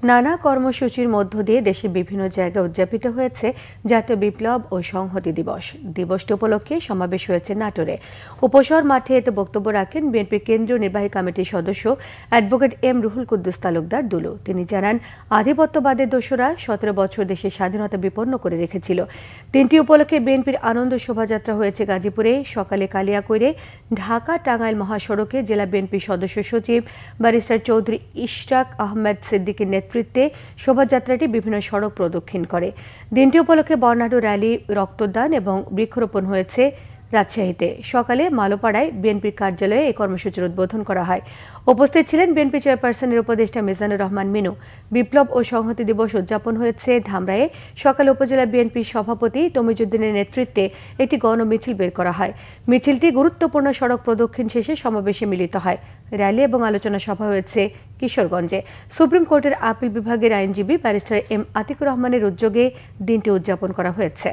নানা কর্মসূচির মধ্য দিয়ে দেশের বিভিন্ন জায়গায় উদযাপিত হয়েছে জাতীয় বিপ্লব ও সংহতি দিবস। দিবসটি উপলক্ষে সমাবেশ হয়েছে নাটোরে। উপশহর মাঠে এতে বক্তব্য রাখেন বিএনপির কেন্দ্রীয় নির্বাহী কমিটির সদস্য অ্যাডভোকেট এম রুহুল কুদ্দুস তালুকদার দুলু। তিনি জানান, আধিপত্যবাদের দোসররা 17 বছর দেশের স্বাধীনতা বিপন্ন করে রেখেছিল। দিনটি উপলক্ষে বিএনপির আনন্দ শোভাযাত্রা হয়েছে গাজীপুরে। সকালে কালিয়াকৈরে ঢাকা টাঙ্গাইল মহাসড়কে জেলা বিএনপির সদস্য সচিব ব্যারিস্টার চৌধুরী ইশরাক আহমেদ সিদ্দিকীর নেতৃত্বে শোভাযাত্রাটি বিভিন্ন সড়ক প্রদক্ষিণ করে। দিনটি উপলক্ষে বর্ণাঢ্য র্যালি, রক্তদান এবং বৃক্ষরোপণ হয়েছে রাজশাহীতে। সকালে মালোপাড়ায় বিএনপির কার্যালয়ে এই কর্মসূচির উদ্বোধন করা হয়। উপস্থিত ছিলেন বিএনপি চেয়ারপারসনের উপদেষ্টা মিজানুর রহমান মিনু। বিপ্লব ও সংহতি দিবস উদযাপন হয়েছে ধামরায়ে। সকালে উপজেলা বিএনপির সভাপতি তমিজউদ্দিনের নেতৃত্বে একটি গণমিছিল বের করা হয়। মিছিলটি গুরুত্বপূর্ণ সড়ক প্রদক্ষিণ শেষে সমাবেশে মিলিত হয়। র্যালি এবং আলোচনা সভা হয়েছে কিশোরগঞ্জে। সুপ্রিম কোর্টের আপিল বিভাগের আইনজীবী ব্যারিস্টার এম আতিকুর রহমানের উদ্যোগে দিনটি উদযাপন করা হয়েছে।